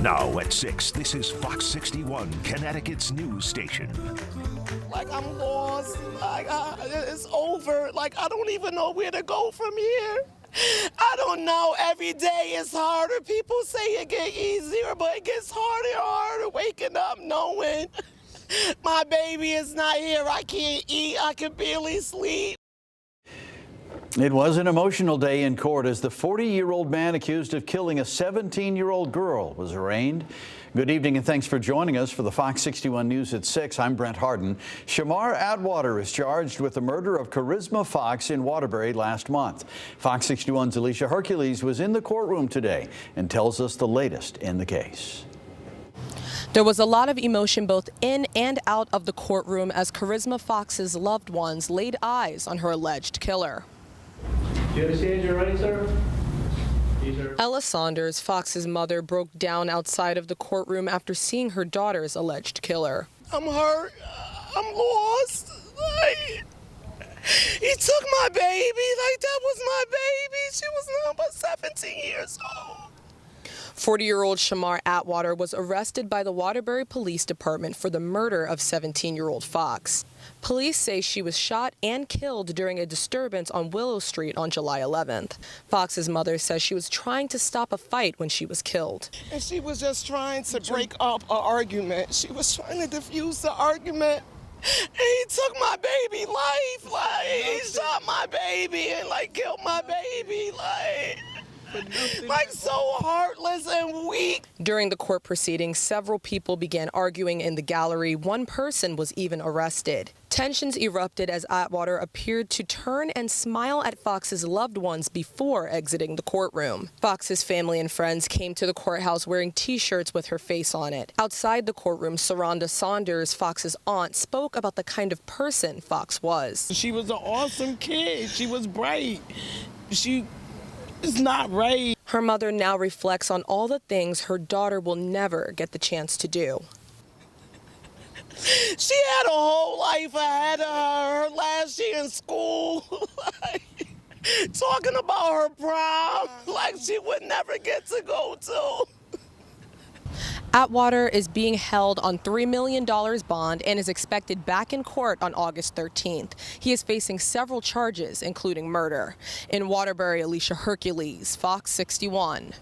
Now at 6, this is Fox 61, Connecticut's news station. Like, I'm lost. Like, it's over. Like, I don't even know where to go from here. I don't know. Every day is harder. People say it gets easier, but it gets harder and harder waking up knowing my baby is not here. I can't eat. I can barely sleep. It was an emotional day in court as the 40-year-old man accused of killing a 17-year-old girl was arraigned. Good evening and thanks for joining us for the Fox 61 News at 6. I'm Brent Harden. Shamar Atwater is charged with the murder of Charisma Fox in Waterbury last month. Fox 61's Alicia Hercules was in the courtroom today and tells us the latest in the case. There was a lot of emotion both in and out of the courtroom as Charisma Fox's loved ones laid eyes on her alleged killer. Do you understand you're ready, sir? Ella Saunders, Fox's mother, broke down outside of the courtroom after seeing her daughter's alleged killer. I'm hurt. I'm lost. Like, he took my baby. Like, that was my baby. She was not but 17 years old. 40-year-old Shamar Atwater was arrested by the Waterbury Police Department for the murder of 17-year-old Fox. Police say she was shot and killed during a disturbance on Willow Street on July 11th. Fox's mother says she was trying to stop a fight when she was killed. And she was just trying to break up an argument. She was trying to diffuse the argument. And he took my baby life. Like, he shot my baby and, like, killed my baby. Like so heartless and weak. During the court proceedings, several people began arguing in the gallery. One person was even arrested. Tensions erupted as Atwater appeared to turn and smile at Fox's loved ones before exiting the courtroom. Fox's family and friends came to the courthouse wearing T-shirts with her face on it. Outside the courtroom, Saronda Saunders, Fox's aunt, spoke about the kind of person Fox was. She was an awesome kid. She was bright. It's not right. Her mother now reflects on all the things her daughter will never get the chance to do. She had a whole life ahead of her last year in school. Talking about her prom, like she would never get to go to. Atwater is being held on $3 million bond and is expected back in court on August 13th. He is facing several charges, including murder. In Waterbury, Alicia Hercules, Fox 61.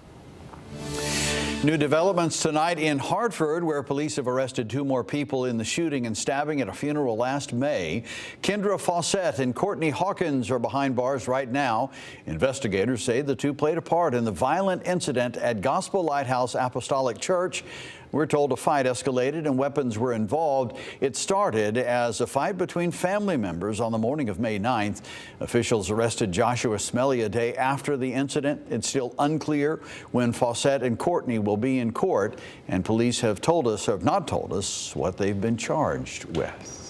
New developments tonight in Hartford, where police have arrested 2 more people in the shooting and stabbing at a funeral last May. Kendra Fawcett and Courtney Hawkins are behind bars right now. Investigators say the 2 played a part in the violent incident at Gospel Lighthouse Apostolic Church. We're told a fight escalated and weapons were involved. It started as a fight between family members on the morning of May 9th. Officials arrested Joshua Smelly a day after the incident. It's still unclear when Fawcett and Courtney will be in court, and police have not told us what they've been charged with.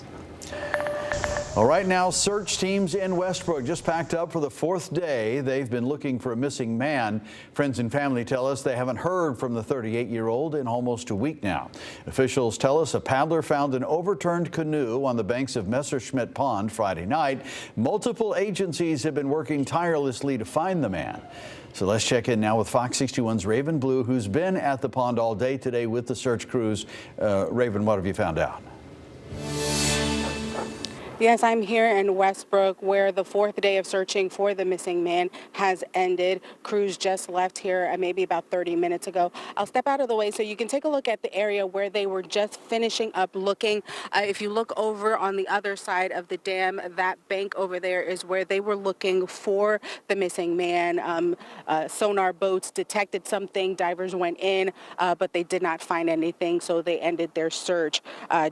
All right, now search teams in Westbrook just packed up for the 4th day. They've been looking for a missing man. Friends and family tell us they haven't heard from the 38-year-old in almost a week now. Officials tell us a paddler found an overturned canoe on the banks of Messerschmitt Pond Friday night. Multiple agencies have been working tirelessly to find the man. So let's check in now with Fox 61's Raven Blue, who's been at the pond all day today with the search crews. Raven, what have you found out? Yes, I'm here in Westbrook where the 4th day of searching for the missing man has ended. Crews just left here maybe about 30 minutes ago. I'll step out of the way so you can take a look at the area where they were just finishing up looking. If you look over on the other side of the dam, that bank over there is where they were looking for the missing man. Sonar boats detected something. Divers went in, but they did not find anything, so they ended their search.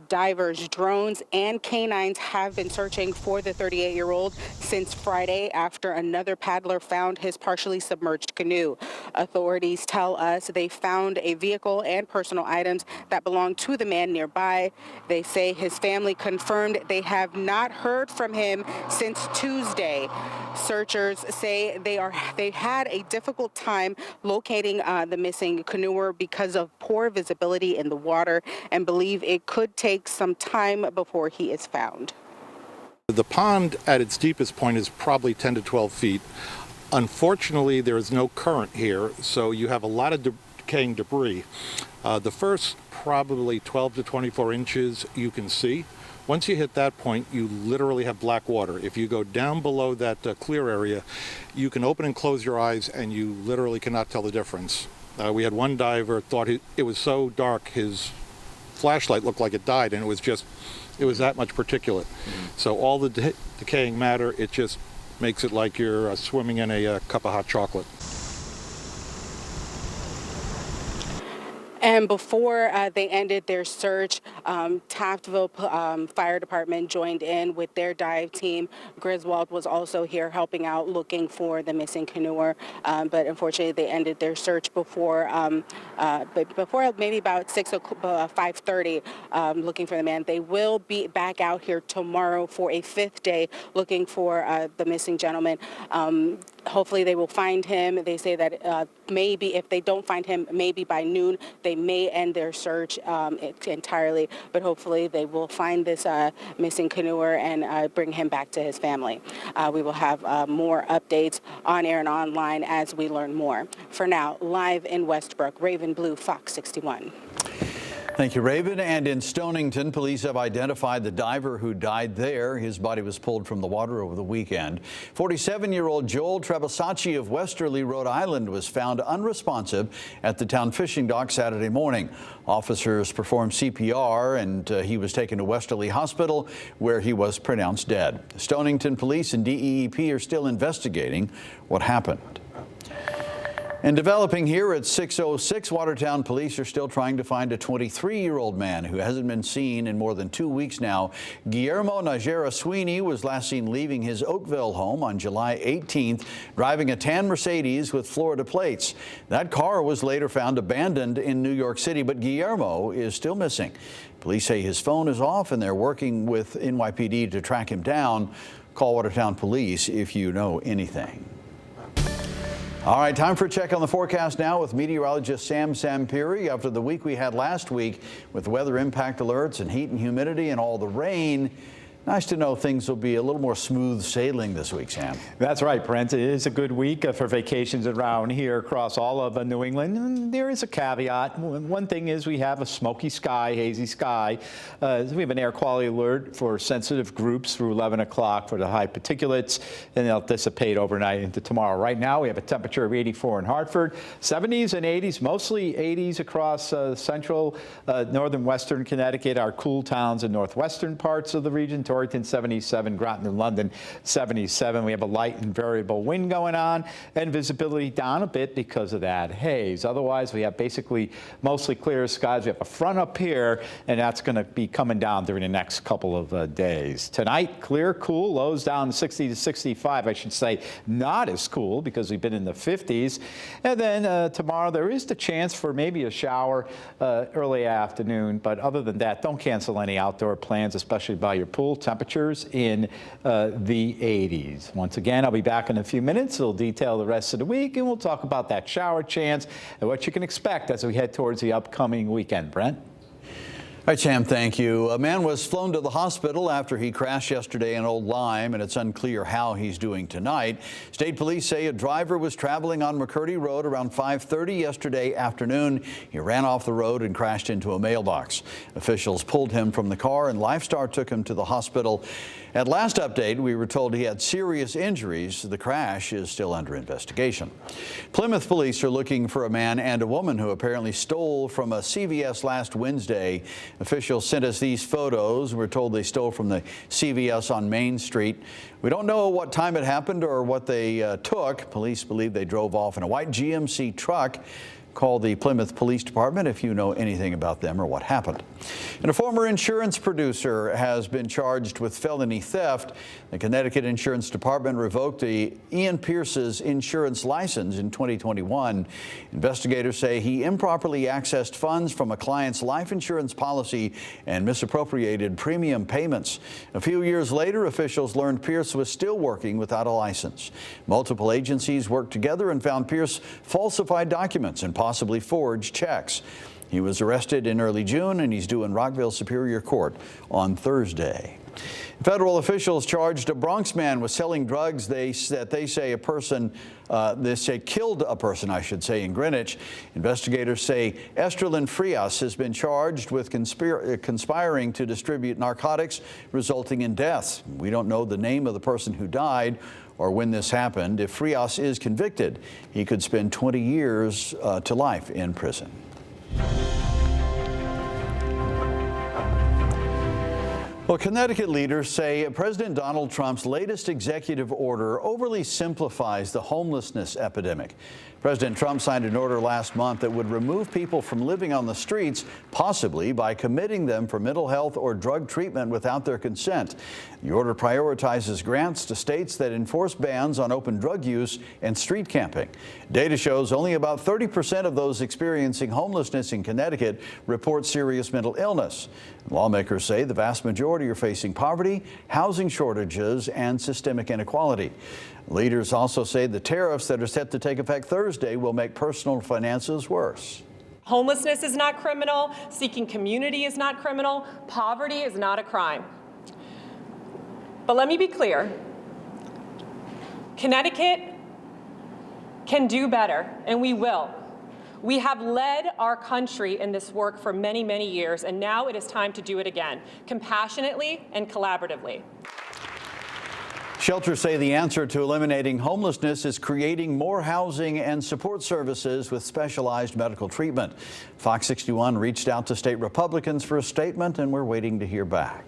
Divers, drones, and canines have been searching for the 38-year-old since Friday after another paddler found his partially submerged canoe. Authorities tell us they found a vehicle and personal items that belonged to the man nearby. They say his family confirmed they have not heard from him since Tuesday. Searchers say they had a difficult time locating the missing canoer because of poor visibility in the water and believe it could take some time before he is found. The pond at its deepest point is probably 10 to 12 feet. Unfortunately, there is no current here, so you have a lot of decaying debris. The first probably 12 to 24 inches you can see. Once you hit that point, you literally have black water. If you go down below that clear area, you can open and close your eyes and you literally cannot tell the difference. We had one diver thought it was so dark his flashlight looked like it died, and it was that much particulate. So all the decaying matter, it just makes it like you're swimming in a cup of hot chocolate. And before they ended their search, Taftville Fire Department joined in with their dive team. Griswold was also here helping out, looking for the missing canoer. But unfortunately, they ended their search before maybe about 5:30, looking for the man. They will be back out here tomorrow for a 5th day looking for the missing gentleman. Hopefully they will find him. They say that maybe if they don't find him, maybe by noon, they may end their search entirely. But hopefully they will find this missing canoer and bring him back to his family. We will have more updates on air and online as we learn more. For now, live in Westbrook, Raven Blue, Fox 61. Thank you, Raven. And in Stonington, police have identified the diver who died there. His body was pulled from the water over the weekend. 47-year-old Joel Trebasacci of Westerly, Rhode Island, was found unresponsive at the town fishing dock Saturday morning. Officers performed CPR, and he was taken to Westerly Hospital, where he was pronounced dead. Stonington police and DEEP are still investigating what happened. And developing here at 606, Watertown police are still trying to find a 23-year-old man who hasn't been seen in more than 2 weeks now. Guillermo Najera Sweeney was last seen leaving his Oakville home on July 18th, driving a tan Mercedes with Florida plates. That car was later found abandoned in New York City, but Guillermo is still missing. Police say his phone is off and they're working with NYPD to track him down. Call Watertown Police if you know anything. All right, time for a check on the forecast now with meteorologist Sam Sampiri. After the week we had last week with weather impact alerts and heat and humidity and all the rain, nice to know things will be a little more smooth sailing this week, Sam. That's right, Brent. It is a good week for vacations around here across all of New England. And there is a caveat. One thing is we have a smoky sky, hazy sky. We have an air quality alert for sensitive groups through 11 o'clock for the high particulates, and they'll dissipate overnight into tomorrow. Right now, we have a temperature of 84 in Hartford, 70s and 80s, mostly 80s across central, northern western Connecticut, our cool towns in northwestern parts of the region. Torrington 77, Groton and London 77. We have a light and variable wind going on, and visibility down a bit because of that haze. Otherwise, we have basically mostly clear skies. We have a front up here, and that's going to be coming down during the next couple of days. Tonight, clear, cool, lows down 60 to 65. I should say not as cool because we've been in the 50s. And then tomorrow, there is the chance for maybe a shower early afternoon. But other than that, don't cancel any outdoor plans, especially by your pool. Temperatures in the 80s. Once again, I'll be back in a few minutes. We'll detail the rest of the week, and we'll talk about that shower chance and what you can expect as we head towards the upcoming weekend. Brent? All right, Sam, thank you. A man was flown to the hospital after he crashed yesterday in Old Lyme, and it's unclear how he's doing tonight. State police say a driver was traveling on McCurdy Road around 5:30 yesterday afternoon. He ran off the road and crashed into a mailbox. Officials pulled him from the car, and Lifestar took him to the hospital. At last update, we were told he had serious injuries. The crash is still under investigation. Plymouth police are looking for a man and a woman who apparently stole from a CVS last Wednesday. Officials sent us these photos. We're told they stole from the CVS on Main Street. We don't know what time it happened or what they took. Police believe they drove off in a white GMC truck. Call the Plymouth Police Department if you know anything about them or what happened. And a former insurance producer has been charged with felony theft. The Connecticut Insurance Department revoked Ian Pierce's insurance license in 2021. Investigators say he improperly accessed funds from a client's life insurance policy and misappropriated premium payments. A few years later, officials learned Pierce was still working without a license. Multiple agencies worked together and found Pierce falsified documents and possibly forged checks. He was arrested in early June, and he's due in Rockville Superior Court on Thursday. Federal officials charged a Bronx man with selling drugs that they say killed a person, I should say, in Greenwich. Investigators say Estrelin Frias has been charged with conspiring to distribute narcotics, resulting in deaths. We don't know the name of the person who died or when this happened. If Frias is convicted, he could spend 20 years to life in prison. Well, Connecticut leaders say President Donald Trump's latest executive order overly simplifies the homelessness epidemic. President Trump signed an order last month that would remove people from living on the streets, possibly by committing them for mental health or drug treatment without their consent. The order prioritizes grants to states that enforce bans on open drug use and street camping. Data shows only about 30% of those experiencing homelessness in Connecticut report serious mental illness. Lawmakers say the vast majority are facing poverty, housing shortages, and systemic inequality. Leaders also say the tariffs that are set to take effect Thursday will make personal finances worse. Homelessness is not criminal. Seeking community is not criminal. Poverty is not a crime. But let me be clear. Connecticut can do better, and we will. We have led our country in this work for many, many years, and now it is time to do it again, compassionately and collaboratively. Shelters say the answer to eliminating homelessness is creating more housing and support services with specialized medical treatment. Fox 61 reached out to state Republicans for a statement, and we're waiting to hear back.